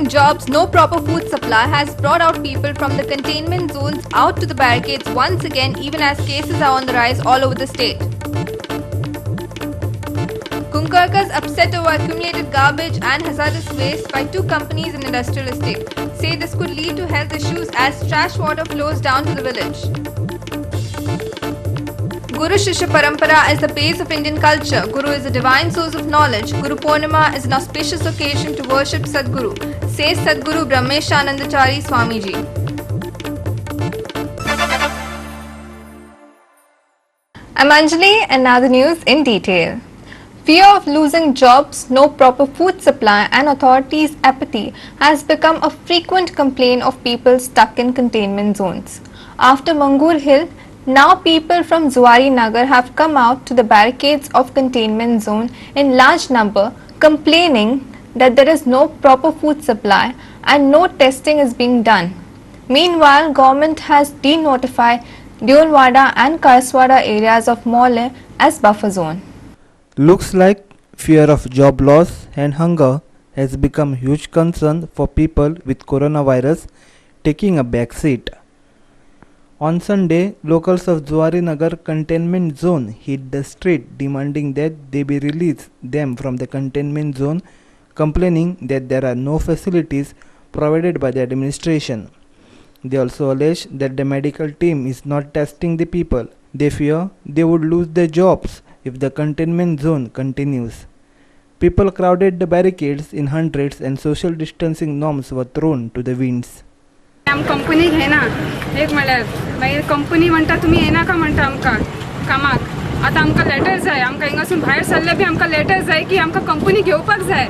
jobs, no proper food supply has brought out people from the containment zones out to the barricades once again, even as cases are on the rise all over the state. Kunkarkas upset over accumulated garbage and hazardous waste by two companies in industrial estate say this could lead to health issues as trash water flows down to the village. Guru Shishya Parampara is the base of Indian culture. Guru is a divine source of knowledge. Guru Purnima is an auspicious occasion to worship Sadguru, says Sadguru Brahmeshanandachari Swamiji. I'm Anjali, and now the news in detail. Fear of losing jobs, no proper food supply and authorities' apathy has become a frequent complaint of people stuck in containment zones. After Mangur Hill, now people from Zuari Nagar have come out to the barricades of containment zone in large number, complaining that there is no proper food supply and no testing is being done. Meanwhile, government has denotified Deolwada and Karswada areas of Mole as buffer zone. Looks like fear of job loss and hunger has become huge concern for people with coronavirus taking a back seat. On Sunday, locals of Zuari Nagar containment zone hit the street demanding that they be released them from the containment zone, complaining that there are no facilities provided by the administration. They also allege that the medical team is not testing the people. They fear they would lose their jobs if the containment zone continues. People crowded the barricades in hundreds and social distancing norms were thrown to the winds. आम company घेना एक म्हळ्यार मागीर company म्हणटा तुमी येना का म्हणटा आमकां कामाक आतां आमकां लेटर जाय आमकां हिंगासून भायर सरले बी आमकां लेटर जाय की आमकां कंपनी घेवपाक जाय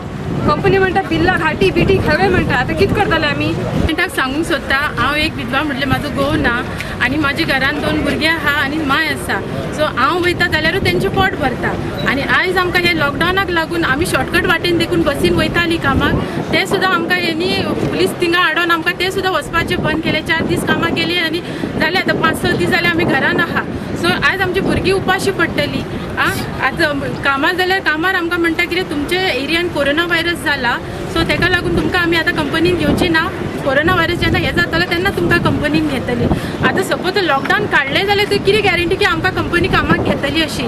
कंपनी म्हणटा बिल्ला घाटी बिटी खवे म्हणटा आतां कितें करतले आमी गव्हर्मेंटाक सांगूंक सोदता हांव एक विधवा म्हटलें म्हाजो घोव ना आनी म्हाज्या घरान 2 भुरगीं आहा आनी माय आसा सो हांव वयता जाल्यारूच तेंचें पोट भरता आनी आयज आमकां हे लॉकडावनाक लागून आमी शॉर्टकट वाटेन देखून बसीन वयतालीं कामाक ते सुद्दां आमकां हेनी पुलीस थिंगा हाडून आमकां ते सुद्दां वचपाचें बंद केलें 4 दीस कामां केलीं आनी जालें आतां 5-6 दीस जाले आमी घरान आहा सो आयज आमची भुरगीं उपाशी पडटलीं आतां कामार जाल्यार कामार आमकां म्हणटा कितें तुमच्या एरियान कोरोना व्हायरस जाला सो तेका लागून तुमकां आमी आतां कंपनीन घेवची ना कोरोना व्हायरस जेन्ना हें जातलो तेन्ना तुमकां कंपनीन घेतली आतां सपोज लॉकडावन काडलें जाल्यार कितें गॅरंटी की आमकां कंपनी कामाक घेतली अशी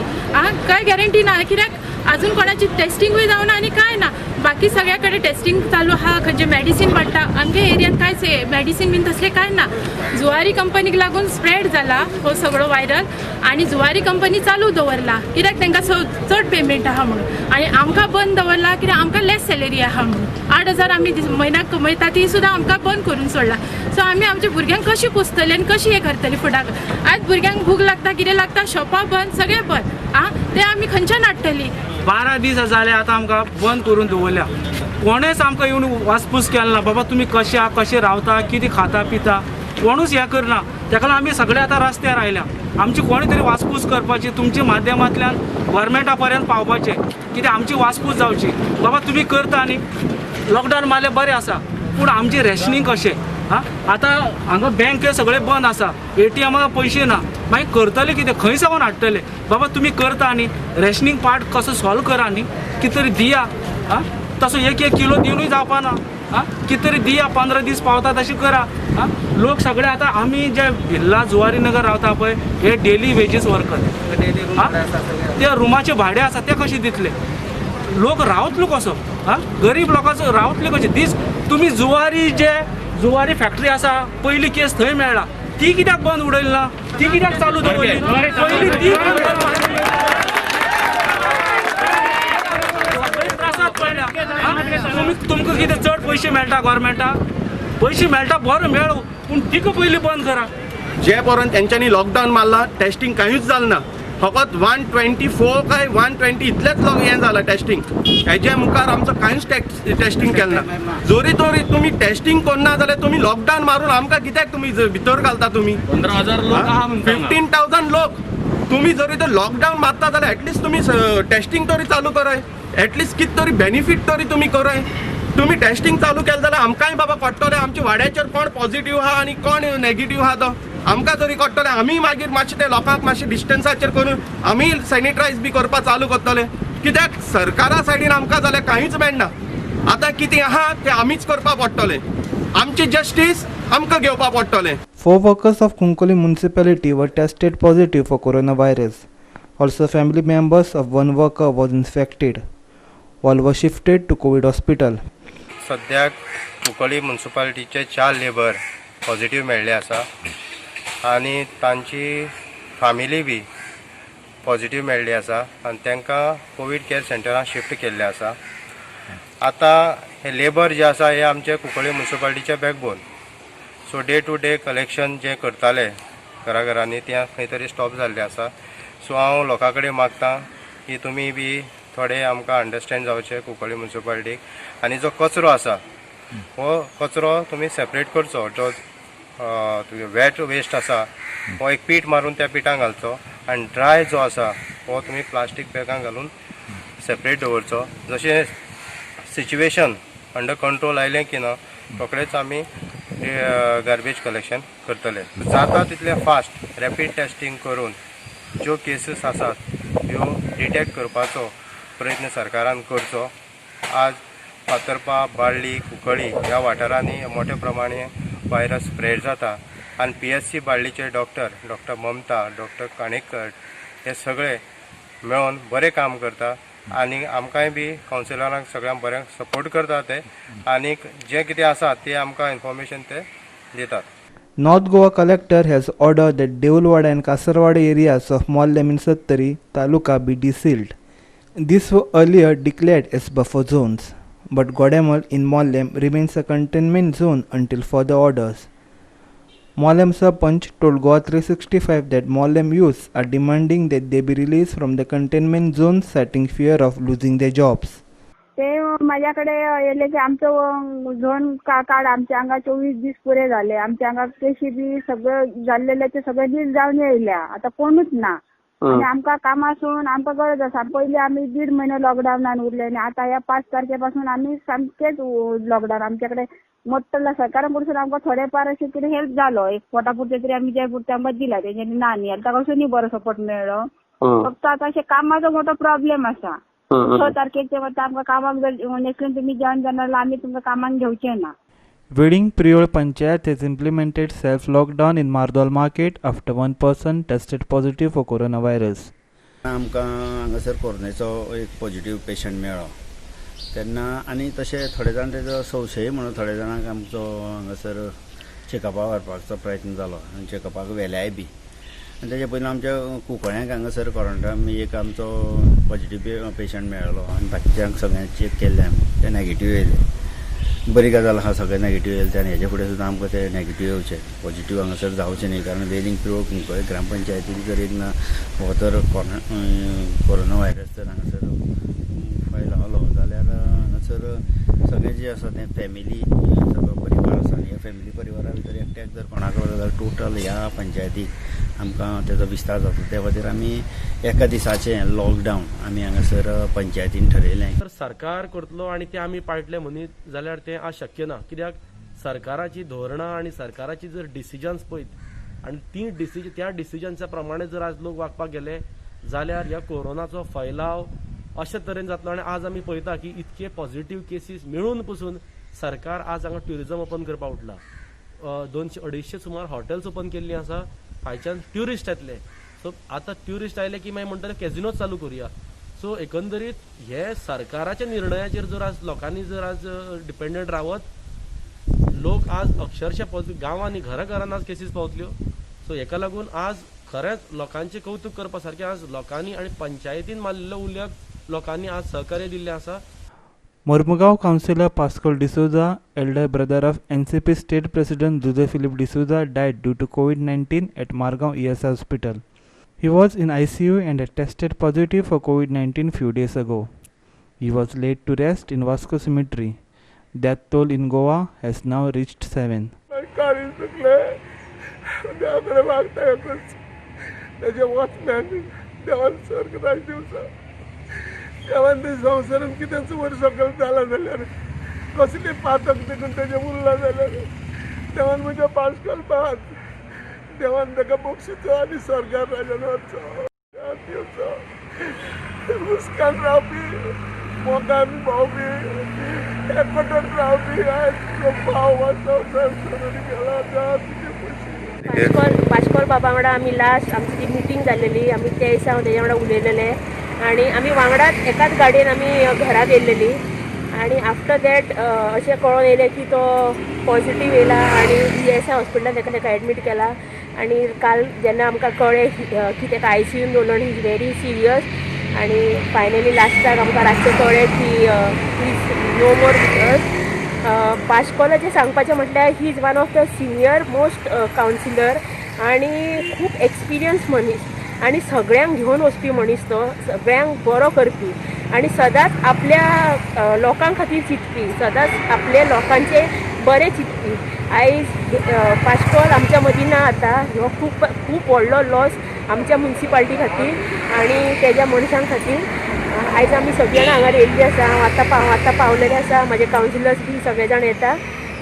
कांय गॅरंटी ना कित्याक अजून कोणाची टेस्टिंगूय जावना आनी कांय ना बाकी सगळ्या कडेन टेस्टिंग चालू आहा खंयचे मेडिसीन पडटा आमच्या एरियान कांयच मेडिसीन बीन तसलें कांय ना जुवारी कंपनीक लागून स्प्रेड जाला हो सगळो व्हायरल आनी जुवारी कंपनी चालू दवरला कित्याक तांकां चड पेमेंट आहा म्हणून आनी आमकां बंद दवरला कित्याक आमकां लेस सॅलरी आहा म्हणून 8,000 आमी म्हयन्याक कमयता ती सुद्दां आमकां बंद करून सोडला सो आमी आमच्या भुरग्यांक कशी पोसतली आनी कशी हें करतली फुडाक आयज भुरग्यांक भूक लागता कितें लागता शॉपां बंद सगळें बंद ते आमी खंयच्यान हाडटली 12 दीस जाले आतां आमकां बंद करून दवरल्या कोणेच आमकां येवन वासपूस केलना बाबा तुमी कशे रावता कितें खाता पिता कोणूच हें करना तेका लागून आमी सगळे आतां रस्त्यार आयल्या आमची कोणी तरी वासपूस करपाची तुमच्या माध्यमांतल्यान गव्हर्मेंटा पर्यंत पावपाचें कितें आमची वासपूस जावची बाबा तुमी करता न्ही लॉकडावन मारलें बरें आसा पूण आमचें रॅशनींग कशें आतां हांगा बँक सगळे बंद आसा ATMाक पयशे ना मागीर करतले कितें खंय सावन हाडटले बाबा तुमी करता न्ही रॅशनींग पार्ट कसो सॉल्व करा न्ही कितें तरी दिया तसो 1-1 किलो दिवनूय जावपाना कितें तरी दिया 15 दीस पावता तशें करा लोक सगळे आतां आमी जे भिल्ला जुवारी नगर रावता पळय हे डेली वेजीस वर्कर ते रुमाचे भाडे आसा ते कशें दितले लोक रावतलो कसो गरीब लोकांचो रावतले कशे दीस तुमी जुवारी फॅक्टरी आसा पयली केस थंय मेळ्ळा ती कित्याक बंद उडयली ना ती कित्याक चालू दवरली पयली ती तुमकां कितें चड पयशे मेळटा गव्हर्मेंटाक पयशे मेळटा बरो मेळ पूण तिका पयली बंद करा जे पर्यंत तेंच्यांनी लॉकडावन मारला टेस्टिंग कांयच जालें ना फकत 124 काय 120 इतलेच हें जालां टेस्टिंग हेजे मुखार आमचो कांयच टेस्टिंग केलें ना जोरी तोरी तुमी टेस्टिंग करना जाल्यार तुमी लॉकडावन मारून आमकां कित्याक तुमी भितर घालता तुमी 15,000 लोक 15,000 लोक तुमी जरी तर लॉकडावन मारता जाल्यार एटलिस्ट तुमी टेस्टिंग तरी चालू कराय एटलिस्ट कितें तरी बेनिफीट तरी तुमी कराय तुमी टेस्टिंग चालू केलें जाल्यार आमकांय बाबा कळटलें आमच्या वाड्याचेर कोण पॉझिटिव्ह आहा आनी कोण नेगेटिव्ह आहा तो आमकां जरी कळटलें आमी मागीर मातशें ते लोकांक मातशें डिस्टन्साचेर करून आमी सॅनिटायज बी करपा चालू करतले कित्याक सरकारा सायडीन आमकां जाल्यार कांयच मेळना आतां कितें आहा तें आमीच करपा पडटलें. आमची जस्टीस आमकां घेवपा पडटलें. 4 workers of Kunkoli municipality were tested positive for coronavirus. Also, family members of one worker was infected. All were shifted to COVID hospital. सद्याक कुंकळी म्युनिसिपालिटीचे 4 लेबर पॉझिटिव्ह मेळ्ळे आसा आनी तांची फॅमिली बी पॉझिटिव्ह मेळ्ळी आसा आनी तांकां कोवीड केअर सेंटरांत शिफ्ट केल्ले आसा. आतां हे लेबर जे आसा हे आमचे कुंकळी म्युनिसिपालिटीचे backbone. So day to day collection जे करताले घराघरांनी तें खंय तरी स्टॉप जाल्लें आसा. सो हांव लोकां कडेन मागतां की तुमी बी थोडे आमकां अंडरस्टँड जावचे कुंकळी म्युनिसिपालिटीक आनी जो कचरो आसा हो कचरो तुमी सेपरेट करचो. जो वेट वेस्ट आसा हो एक पीठ मारून त्या पिठांत घालचो आनी ड्राय जो आसा हो तुमी प्लास्टीक बॅगां घालून सेपरेट दवरचो. जशें सिच्युएशन अंडर कंट्रोल आयलें की ना रोखडेच आमी गार्बेज कलेक्शन करतले. जाता तितले फास्ट रॅपीड टेस्टिंग करून ज्यो केसीस आसात ह्यो डिटेक्ट करपाचो प्रयत्न सरकारान करचो. आज फातर्पा, बाळ्ळी, कुंकळी ह्या वाठारांनी मोठ्या प्रमाणे व्हायरस स्प्रेड जाता आनी PSC बाळ्ळीचे डॉक्टर ममता, डॉक्टर काणेकर हे सगळे मेळून बरें काम करता आनी आमकांय बी कावन्सिलरांक सगळ्यांक बरें सपोर्ट करता ते आनीक जें कितें आसा तें आमकां इन्फॉर्मेशन ते दितात. North Goa collector has ordered that Deulwada and Kasarwada areas of Mollem in Sattari Taluka be desealed. These were earlier declared as buffer zones, but Godamal in Mollem remains a containment zone until further orders. Mollem Sarpanch told Goa 365 that Mollem youths are demanding that they be released from the containment zone, citing fear of losing their jobs. ते माझ्याकडे येले की आमचं zone काढ आमच्या अंगा 24 दीस पुरे झाले. आमच्या अंगा केशीबी सगळं झालेले ते सगळे दीस जाऊन येयल्या. आता कोणूच ना आणि आमका कामासून आमका गरज आसा. पहिले आम्ही 1.5 महिने लॉकडाऊनान उरले आणि आता या 5 तारखेपासून आम्ही सामकेच लॉकडाऊन. आमच्याकडे मोठ्ठला सरकाराकडून आमकां थोडेफार अशें कितें हेल्प जालो. एक पोटापुरते तरी आम्ही जे पुरते आमकां दिला तेच्यानी ना न्ही. ताका कसो बरो सपोर्ट मेळ्ळो. फक्त आता अशें कामाचो मोठो प्रॉब्लेम आसा. 6 तारखेचे वता आमकां कामाक जर नेक्स्ट तुम्ही जॉइन जाणार आम्ही तुमकां कामाक घेवचे ना. Veding Priol Panchayat has implemented self-lockdown in Mardol market after one person tested positive for coronavirus. आमकां हांगासर कोरोनाचो एक पॉझिटिव्ह पेशंट मेळ्ळो तेन्ना आनी तशें थोडे जाण तेजो संशय म्हणून थोडे जाणांक आमचो हांगासर चॅकअपाक व्हरपाचो प्रयत्न जालो आनी चॅकअपाक व्हेल्याय बी. आनी तेजे पयलीं आमच्या कुंकळ्यांक हांगासर क्वॉरंटायन एक आमचो पॉझिटिव्ह पेशंट मेळ्ळो आनी बाकीच्यांक सगळ्यांक चॅक केल्ले आमी ते नेगेटिव्ह येयले. बरी गजाल आहा सगळे नेगेटिव्ह येयले ते आनी हेजे फुडें सुद्दां आमकां ते नेगेटिव्ह येवचे पॉझिटिव्ह हांगासर जावचें न्ही. कारण वेलिंग पिरो कुंकळे ग्रामपंचायतीन जर एक ना हो तर कोरोना व्हायरस जर हांगासर फैलावलो जाल्यार हांगासर सगळे जे आसा ते फॅमिली सगळो परिवार आसा आनी ह्या फॅमिली परिवारा भितर एकट्याक जर कोणाक जाल्यार टोटल ह्या पंचायतीक आमकां तेजो विस्तार जाता. त्या खातीर आमी एका दिसाचें लॉकडावन आमी हांगासर पंचायतीन ठरयलें. तर सरकार करतलो आनी ते आमी पाळटले मनीत जाल्यार तें आज शक्य ना. कित्याक सरकाराची धोरणां आनी सरकाराची जर डिसिजन्स पळयत आनी त्या डिसिजन्सा प्रमाणे जर आज लोक वागपाक गेले जाल्यार ह्या कोरोनाचो फैलाव अशे तरेन जातलो. आनी आज आमी पळयता की इतके पॉझिटिव्ह केसीस मेळून पसून सरकार आज हांगा ट्युरिजम ओपन करपाक उठला. 200-250 सुमार हॉटेल्स ओपन केल्लीं आसा. हायच्यान ट्युरिस्ट येतले. सो आतां ट्युरिस्ट आयले की मागीर म्हणटले कॅझिनोच चालू करुया. सो एकंदरीत हे सरकाराच्या निर्णयाचेर जर आज लोकांनी जर आज डिपेंडंट रावत लोक आज अक्षरशः गांवांनी घरान आज केसीस पावतल्यो. सो हेका लागून आज खरेंच लोकांचें कौतुक करपा सारकें आज लोकांनी आनी पंचायतीन मारिल्लो उल्ल्याक लोकांनी आज सहकार्य दिल्लें आसा. Mormugao Councillor Pascal D'Souza, elder brother of NCP State President Jose Philip D'Souza, died due to COVID-19 at Margao ES Hospital. He was in ICU and had tested positive for COVID-19 few days ago. He was laid to rest in Vasco Cemetery. Death toll in Goa has now reached 7. देवान ते संवसारान कितेंच वर सकल जाला जाल्यार कसली पातक देखून तेजे उरला जाल्यार देवान म्हज्या पास्कल पात देवान ताका बक्षिचो आनी स्वर्गार राजन व्हरचो मुस्कान रावपी मोगान भावबी एकवटान रावपी आयज भाव संवसार सोडून गेला देवा तुजे खुशी. पाशकोल बाबा वांगडा आमी लास्ट आमची ती मिटींग जाल्लेली आमी त्या दिसा हांव तेज्या वांगडा उलयलेले आनी आमी वांगडाच एकाच गाडयेन आमी घराक येयल्लेली आनी आफ्टर दॅट अशें कळोन येयलें की तो पॉझिटीव येयला आनी ESI हॉस्पिटलान ताका एडमीट केला आनी काल जेन्ना आमकां कळ्ळें की ताका ICUन दवरलो ही इज व्हेरी सिरियस आनी फायनली लास्टाक आमकां रातचें कळ्ळें की he is no more with us. पाशकोलाचें सांगपाचें म्हटल्यार he is one of the senior most councillor आनी खूब एक्सपिरियन्स मनीस आनी सगळ्यांक घेवन वचपी मनीस तो सगळ्यांक बरो करपी आनी सदांच आपल्या लोकां खातीर चिंतपी सदांच आपल्या लोकांचे बरें चिंतपी. आयज पाशकोल आमच्या मदीं ना आतां हो खूब व्हडलो लॉस आमच्या म्युनिसिपालिटी खातीर आनी तेज्या मनशां खातीर. आयज आमी सगळीं जाणां हांगा येयल्लीं आसा हांव आतां पावलेलें आसा म्हजे कावन्सिलर्स बी सगळे जाण येता.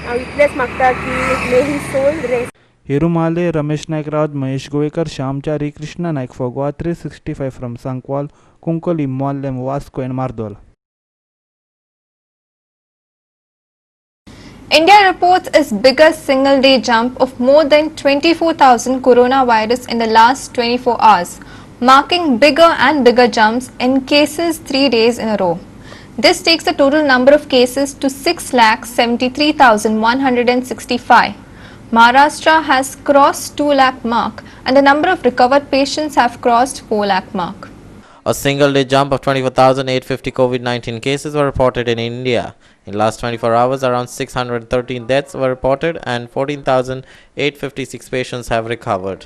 हांव इतलेंच मागता की may he soul rest. Hirumale, Ramesh Naik Rawat, Mahesh Govekar, Shyamchari, Krishna Naik for Goa 365 from Sankwal, Kunkoli, Moallem, Vasco and Mardol. India reports its biggest single-day jump of more than 24,000 coronavirus in the last 24 hours, marking bigger and bigger jumps in cases 3 days in a row. This takes the total number of cases to 6,73,165. Maharashtra has crossed 2 lakh mark and the number of recovered patients have crossed 4 lakh mark. A single-day jump of 24,850 COVID-19 cases were reported in India. In last 24 hours, around 613 deaths were reported and 14,856 patients have recovered.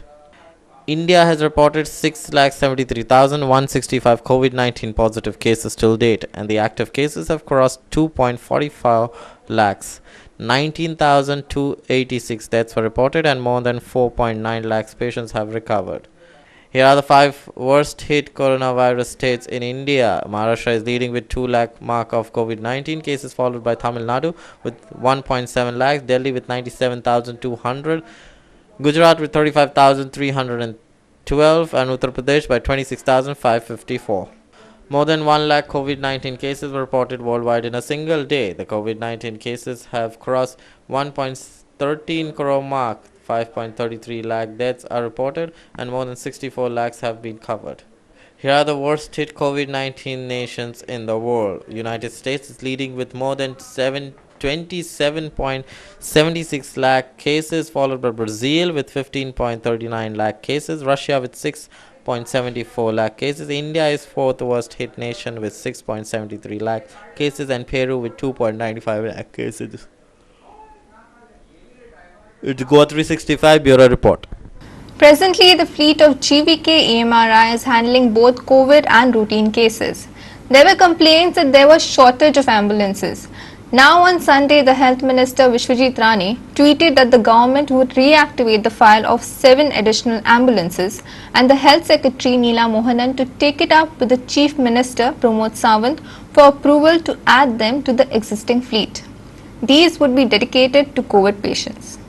India has reported 6,73,165 COVID-19 positive cases till date, and the active cases have crossed 2.44 lakhs. 19,286 deaths were reported and more than 4.9 lakhs patients have recovered. Here are the 5 worst hit coronavirus states in India. Maharashtra is leading with 2 lakh mark of COVID-19 cases, followed by Tamil Nadu with 1.7 lakhs, Delhi with 97,200, Gujarat with 35,312 and Uttar Pradesh by 26,554. More than 1 lakh COVID-19 cases were reported worldwide in a single day. The COVID-19 cases have crossed 1.13 crore mark. 5.33 lakh deaths are reported and more than 64 lakhs have been covered. Here are the worst hit COVID-19 nations in the world. United States is leading with more than 27.76 lakh cases, followed by Brazil with 15.39 lakh cases, Russia with 6.74 lakh cases, India is 4th worst hit nation with 6.73 lakh cases, and Peru with 2.95 lakh cases. It's Goa 365 Bureau Report. Presently, the fleet of GVK EMRI is handling both COVID and routine cases. There were complaints that there was shortage of ambulances. Now on Sunday, the Health Minister Vishwajit Rane tweeted that the government would reactivate the file of 7 additional ambulances and the Health Secretary Neela Mohanan to take it up with the Chief Minister Pramod Sawant for approval to add them to the existing fleet. These would be dedicated to COVID patients.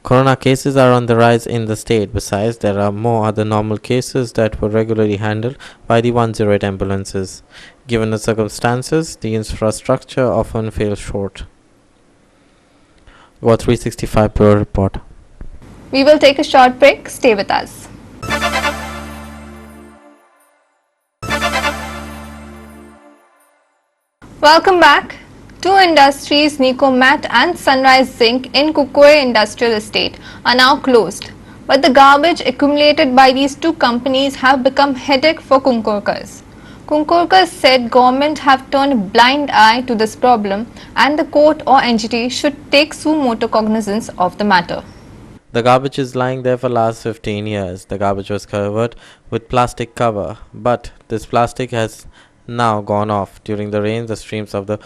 Corona cases are on the rise in the state. Besides, there are more other normal cases that were regularly handled by the 108 ambulances. Given the circumstances, the infrastructure often falls short. Goa 365 Bureau Report. We will take a short break. Stay with us. Welcome back. 2 industries, Nicomat and Sunrise Zinc in Kukoe Industrial Estate, are now closed. But the garbage accumulated by these 2 companies have become headache for Kunkorkars. Kunkorkars said government have turned a blind eye to this problem and the court or entity should take suo cognizance of the matter. The garbage is lying there for last 15 years. The garbage was covered with plastic cover, but this plastic has now gone off. During the rains, the streams of the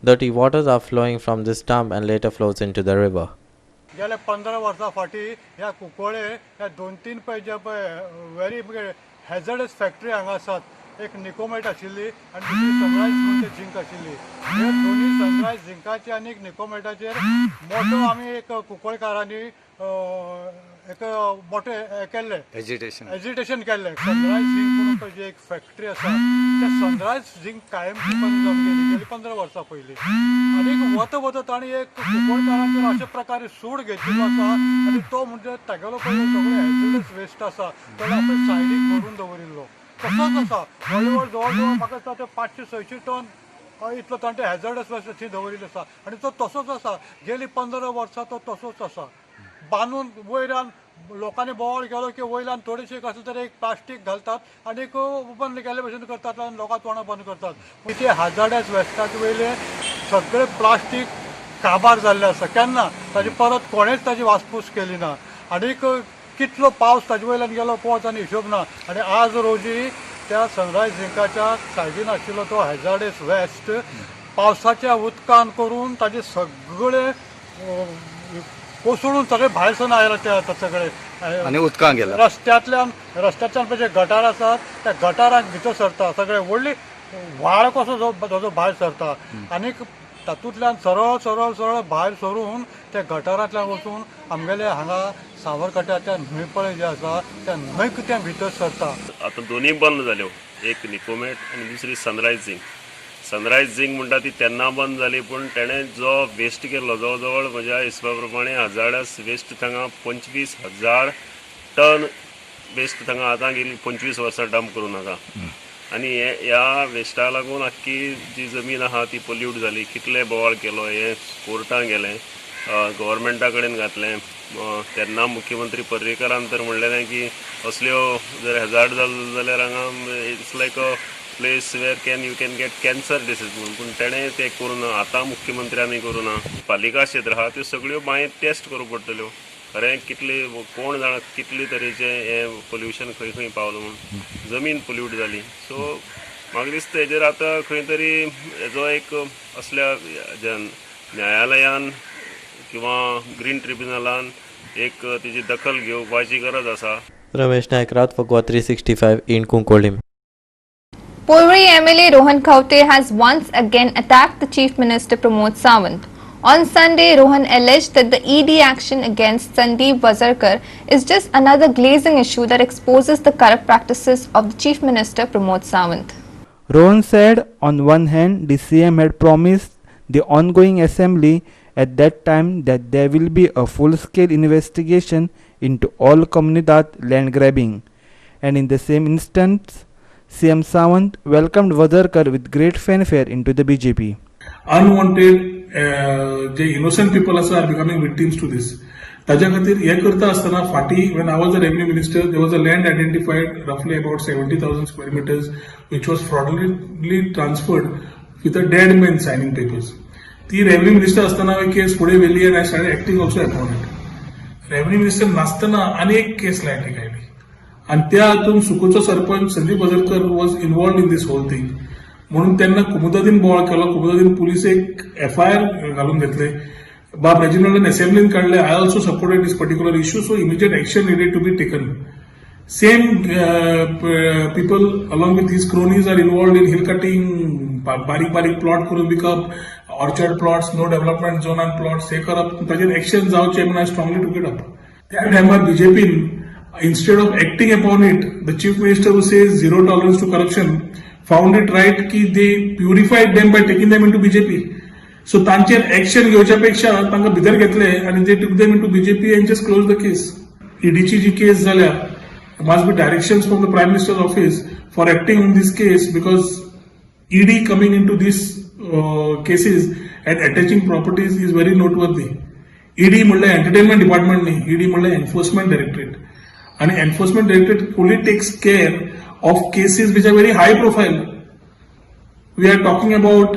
dirty waters are flowing from this dump and later flows into the river. गेल्या 15 वर्सां फाटी ह्या कुंकोळे ह्या 2-3 पळय जे पळय very हॅझर्डस factory हांगा आसात एक निकोमेट आशिल्ली आनी दुसरी सनरायज म्हणून ते जिंक आशिल्ली. हे दोन्ही सनरायज जिंकाची आनी एक निकोमेटाचेर मोठो आमी एक कुंकळकारांनी एक मोठे केल्ले एजिटेशन केल्लें. सनरायज झिंक म्हणून पळय जी एक फॅक्टरी आसा त्या सनरायज झिंक कायमची बंद जावन गेली 15 वर्सां पयलीं. आनीक वता तांणी एक कुंकळकारांचेर अशे प्रकारे सूड घेतिल्लो आसा आनी तो म्हणजे तागेलो पळय सगळे हॅझर्डस वेस्ट आसा तो आपण सायडीक भरून दवरिल्लो तसोच आसा. व्हड जवळ म्हाका दिसता ते 500-600 टन इतलो तांणे हॅझर्डस वेस्ट अशी दवरिल्लो आसा आनी तो तसोच आसा. गेली 15 वर्सां तो तसोच आसा. बांदून वयल्यान लोकांनी बोवाळ केलो की वयल्यान थोडेशे कसले तरी एक प्लास्टीक घालतात आनी बंद केल्ले भशेन करतात आनी लोकां तोंडां बंद करतात. ते हॅझर्डस वेस्टाचे वयले सगळे प्लास्टीक काबार जाल्ले आसा. केन्ना ताजी परत कोणेच ताजी वासपूस केली ना. आनीक कितलो पावस ताजे वयल्यान गेलो पळोवच आनी हिशोब ना. आनी आज रोजी त्या सनरायज झिंकाच्या सायडीन आशिल्लो तो हॅझर्डस वेस्ट पावसाच्या उदकान करून ताजे सगळे कोसळून सगळे भायर सून आयला सगळे आनी उदकांत गेला. रस्त्यातल्यान पळय गटार आसात त्या गटाराक भितर सरता सगळे व्हडली व्हाळ कसो ताजो भायर सरता. आनीक तातूंतल्यान सरळ सरळ सरळ भायर सरून त्या गटारांतल्यान वचून आमगेले हांगा सावरकट्याच्या न्हंय पळय जे आसा त्या न्हंयक त्या भितर सरता. आतां दोनूय बंद जाल्यो. एक निकोमेट आनी दुसरी सनरायज झिंक. सनरायज झिंक म्हणटा ती तेन्ना बंद जाली पूण तेणें जो वेस्ट केल्लो जवळ जवळ म्हज्या हिसपा प्रमाणे हजार्डस वेस्ट थंगा 25,000 टन वेस्ट थंगा आतां गेली 25 वर्सां डंप करून आसा. आनी ह्या वेस्टाक लागून आख्खी जी जमीन आहा ती पोल्यूट जाली. कितले बोवाळ केलो हे कोर्टाक गेले गव्हर्मेंटा कडेन घातलें. तेन्ना मुख्यमंत्री पर्रीकरान तर म्हणलेलें की असल्यो जर हॅझार्ड जालो जाल्यार हांगा it's like a place where you can get cancer disease म्हणून. पूण तेणें तें करूं ना. आतां मुख्यमंत्र्यांनी करूं ना. पालिका क्षेत्र आहा त्यो सगळ्यो बांय टेस्ट करूंक पडटल्यो. खरें कितले कोण जाणा कितले तरेचे हें पोल्युशन खंय खंय पावलो म्हणून. जमीन पोल्यूट जाली. सो म्हाका दिसता हेजेर आतां खंय तरी हेजो एक असल्या न्यायालयान किंवा ग्रीन ट्रिब्युनलान एक तेजी दखल घेवपाची गरज आसा. रमेश नायक Raut for GOA 365 in Kunkolim. Porvorim MLA Rohan Khaute has once again attacked the Chief Minister Pramod Sawant. On Sunday, Rohan alleged that the ED action against Sandeep Wazarkar is just another glazing issue that exposes the corrupt practices of the Chief Minister Pramod Sawant. Rohan said on one hand the CM had promised the ongoing assembly at that time that there will be a full-scale investigation into all Comunidad land grabbing, and in the same instance CM Sawant welcomed Wazarkar with great fanfare into the BJP. Unwanted जे innocent people are becoming victims to this. ताज्या खातीर हे करता आसतना फाटी when I was the revenue minister there was a land identified roughly about 70,000 square meters which was fraudulently transferred with a dead man signing papers. ती revenue minister असताना ही केस पुढे व्हेली and I started acting also upon it. revenue minister नासतना आनी एक केस लायटीक oily आणि त्या हातून सुकोचो sarpanch Sandeep Vajarkar was involved in this whole thing म्हणून त्यांना कुमुदादीन बोवाळ केलो. कुमुदादीन पुलिस एक FIR घालून घेतले. बाब रेजिनल्डान असेंब्लीन काढले. I also supported this particular issue. So immediate action needed to be taken. Same people along with his cronies are involved in hill cutting. बारीक बारीक प्लॉट करून विकप. ऑर्चर्ड प्लॉट्स नो डेव्हलपमेंट झोनान प्लॉट्स हे करप. ताजेर एक्शन जावचे म्हणून I strongly took it up. त्या टायमार बीजेपीन instead of acting upon it, the chief minister who says zero tolerance to corruption found it right ki they purified them by taking them into BJP. So तांचेर action घेवच्या पेक्षा तांकां भितर घेतले and they took them into BJP and just closed the case. EDची जी केस जाल्या must be directions from the Prime Minister's office for acting on this case because ED coming into these cases and attaching properties is very noteworthy. ED म्हणल्यार entertainment department न्ही. ED म्हणल्यार enforcement directorate. And enforcement directorate only takes care of cases which are very high profile. We are talking about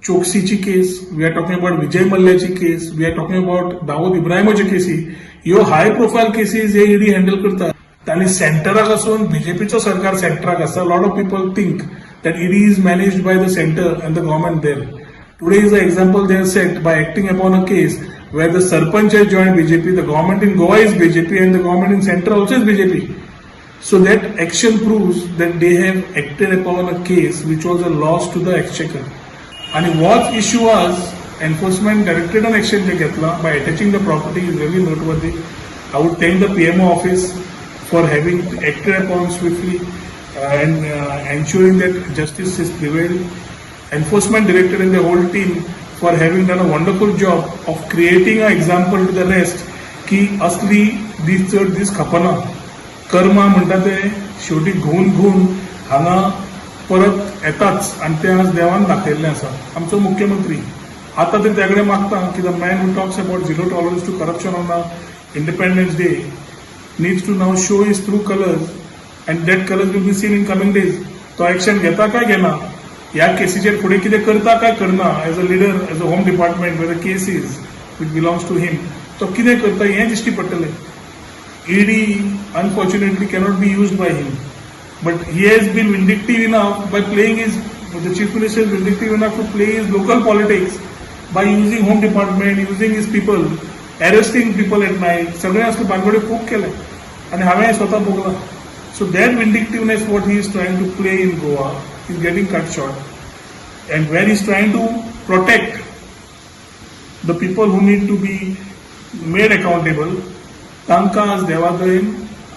Choksichi case, we are talking about Vijay Mallyachi case, we are talking about Dawood Ibrahimochi case. ह्यो high profile cases हे ED handle करता. आणि सेंटराक आसून बीजेपीचो सरकार सेंटराक आसा. lot of people think that ED is managed by the center and the government there. Today is the example they have set by acting upon a case where the Sarpanch has joined BJP, the government in Goa is BJP and the government in Centre also is BJP. So that action proves that they have acted upon a case which was a loss to the exchequer. And what issue was enforcement directed an action by attaching the property is very noteworthy. I would thank the PMO office for having acted upon swiftly and ensuring that justice is prevailed. Enforcement director and the whole team for having done a wonderful job of creating an example to the rest की असली दीस चड दीस खपना कर्मा म्हणटा ते शेवटी घुवन हांगा परत येताच आनी ते आज देवान दाखयल्लें आसा. आमचो मुख्यमंत्री आतां तरी त्या कडेन मागता की the man who talks about zero tolerance to corruption on the Independence Day needs to now show his true colours and that colours will be seen in coming days. तो एक्शन घेता काय घेना, ह्या केसीचेर फुडें कितें करता काय करना, as a leader as a home department where the case is which belongs to him, तो कितें करता हें दिश्टी पडटलें. ED unfortunately cannot be used by him, but he has been vindictive enough by playing the chief minister is vindictive enough to play his local politics by using home department, using his people, arresting people at night. सगळे असले बांगडे खूब केले आणि हांवें स्वता भोगला. So that vindictiveness what he is trying to play in Goa is getting cut short, and where he is trying to protect the people who need to be made accountable, तांकां आज देवादयेन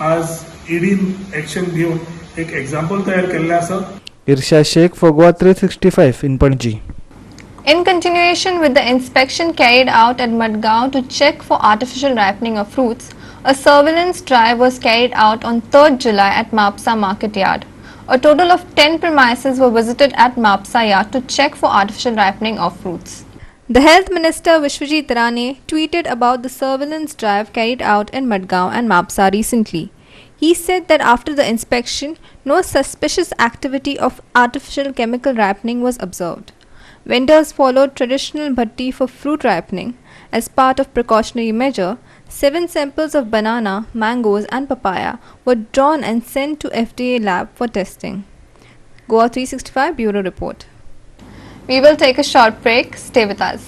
आज ईडीन एक्शन घेवन एक example तयार केल्लें आसा. Irsha Shaikh for Goa 365 in Panji. In continuation with the inspection carried out at Madgaon to check for artificial ripening of fruits, a surveillance drive was carried out on 3rd July at Mapsa Market Yard. A total of 10 premises were visited at Mapsa Yard to check for artificial ripening of fruits. The Health Minister Vishwajit Rane tweeted about the surveillance drive carried out in Madgaon and Mapsa recently. He said that after the inspection, no suspicious activity of artificial chemical ripening was observed. Vendors followed traditional bhatti for fruit ripening. As part of precautionary measure, 7 samples of banana, mangoes and papaya were drawn and sent to FDA lab for testing. Goa 365 Bureau Report. We will take a short break. Stay with us.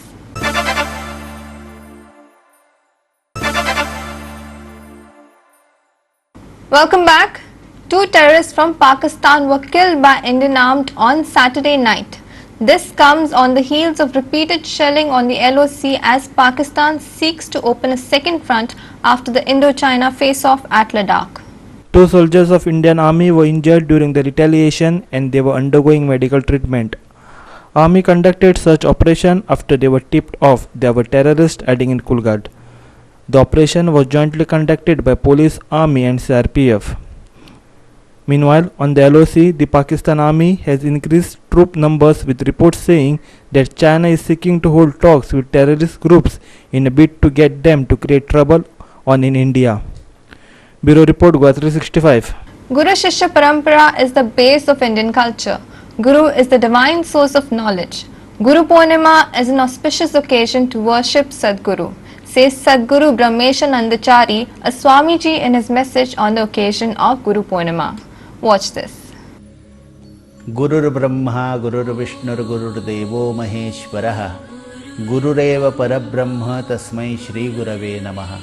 Welcome back. 2 terrorists from Pakistan were killed by Indian armed on Saturday night. This comes on the heels of repeated shelling on the LOC as Pakistan seeks to open a second front after the Indo-China face-off at Ladakh. 2 soldiers of Indian Army were injured during the retaliation and they were undergoing medical treatment. Army conducted such operation after they were tipped off there were terrorists hiding in Kulgad. The operation was jointly conducted by police, army and CRPF. Meanwhile, on the LOC, the Pakistan Army has increased troop numbers with reports saying that China is seeking to hold talks with terrorist groups in a bid to get them to create trouble in India. Bureau Report, Goa 365. Guru Shishya Parampara is the base of Indian culture. Guru is the divine source of knowledge. Guru Purnima is an auspicious occasion to worship Sadguru, says Sadguru Brahmeshanandachari, a Swamiji, in his message on the occasion of Guru Purnima. Watch this. Gurur Brahma, Gurur Vishnur, Gurur Devo Maheshwaraha, Gurureva Parabrahma, Tasmai Shri Gurave Namaha.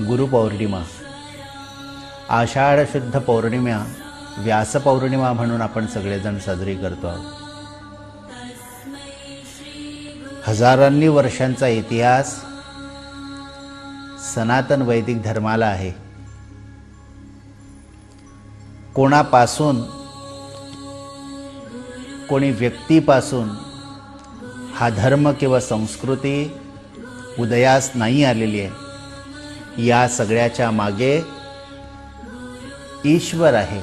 Guru Purnima. आषाढ शुद्ध पौर्णिमा व्यास पौर्णिमा म्हणून आपण सगळेजण साजरी करतो आहोत. हजारांनी वर्षांचा इतिहास सनातन वैदिक धर्माला आहे. कोणापासून कोणी व्यक्तीपासून हा धर्म किंवा संस्कृती उदयास नाही आलेली आहे. या सगळ्याच्या मागे ईश्वर आहे,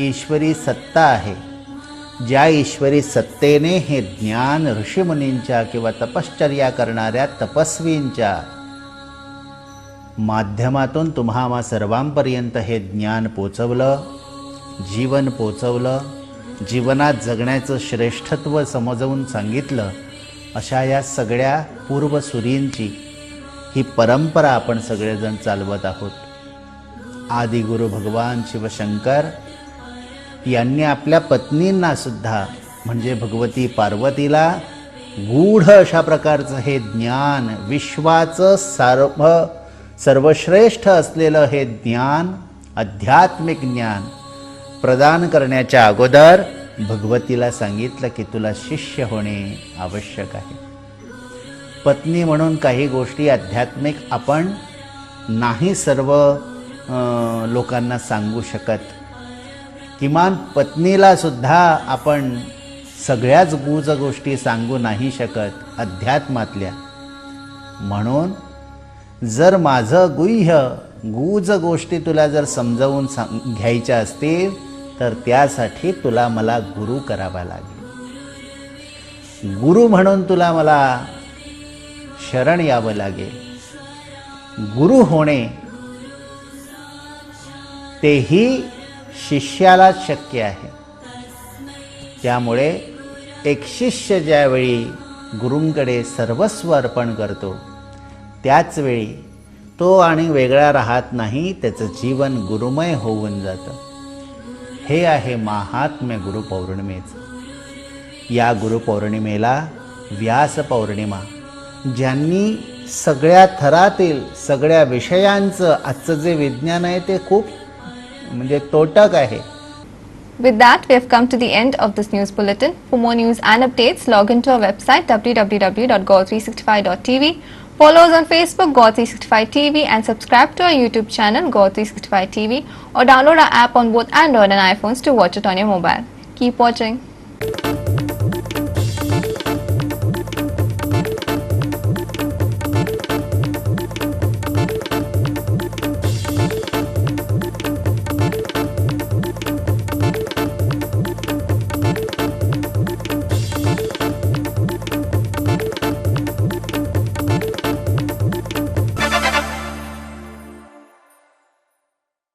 ईश्वरी सत्ता आहे. ज्या ईश्वरी सत्तेने हे ज्ञान ऋषीमुनींच्या किंवा तपश्चर्या करणाऱ्या तपस्वींच्या माध्यमातून तुम्हा सर्वांपर्यंत हे ज्ञान पोचवलं, जीवन पोचवलं, जीवनात जगण्याचं श्रेष्ठत्व समजावून सांगितलं, अशा या सगळ्या पूर्वसुरींची ही परंपरा आपण सगळेजण चालवत आहोत. आदिगुरु भगवान शिवशंकर यांनी आपल्या पत्नींना सुद्धा म्हणजे भगवती पार्वतीला गूढ अशा प्रकारचं हे ज्ञान विश्वाचं सर्वश्रेष्ठ असलेलं हे ज्ञान, आध्यात्मिक ज्ञान प्रदान करण्याच्या अगोदर भगवतीला सांगितलं की तुला शिष्य होणे आवश्यक आहे. पत्नी म्हणून काही गोष्टी आध्यात्मिक आपण नाही सर्व लोकांना सांगू शकत. किमान पत्नीला सुद्धा आपण सगळ्याच गूढ गोष्टी सांगू नाही शकत अध्यात्मातल्या. म्हणून जर माझं गुह्य गूढ गोष्टी तुला जर समजावून घ्यायच्या असतील तर त्यासाठी तुला मला गुरु करावा लागेल. गुरु म्हणून तुला मला शरण यावं लागेल. गुरु होणे तेही शिष्यालाच शक्य आहे. त्यामुळे एक शिष्य ज्यावेळी गुरूंकडे सर्वस्व अर्पण करतो त्याचवेळी तो आणि वेगळा राहत नाही, त्याचं जीवन गुरुमय होऊन जातं. हे आहे महात्म्य गुरुपौर्णिमेचं. या गुरुपौर्णिमेला व्यास पौर्णिमा, ज्यांनी सगळ्या थरातील सगळ्या विषयांचं आजचं जे विज्ञान आहे ते खूप म्हणजे तोटक आहे. With that, we have come to the end of this news bulletin. For more news and updates, log into our website www.gaw365.tv. Follow us on Facebook, Gaw365 TV, and subscribe to our YouTube channel, Gaw365 TV, or download our app on both Android and iPhones to watch it on your mobile. Keep watching.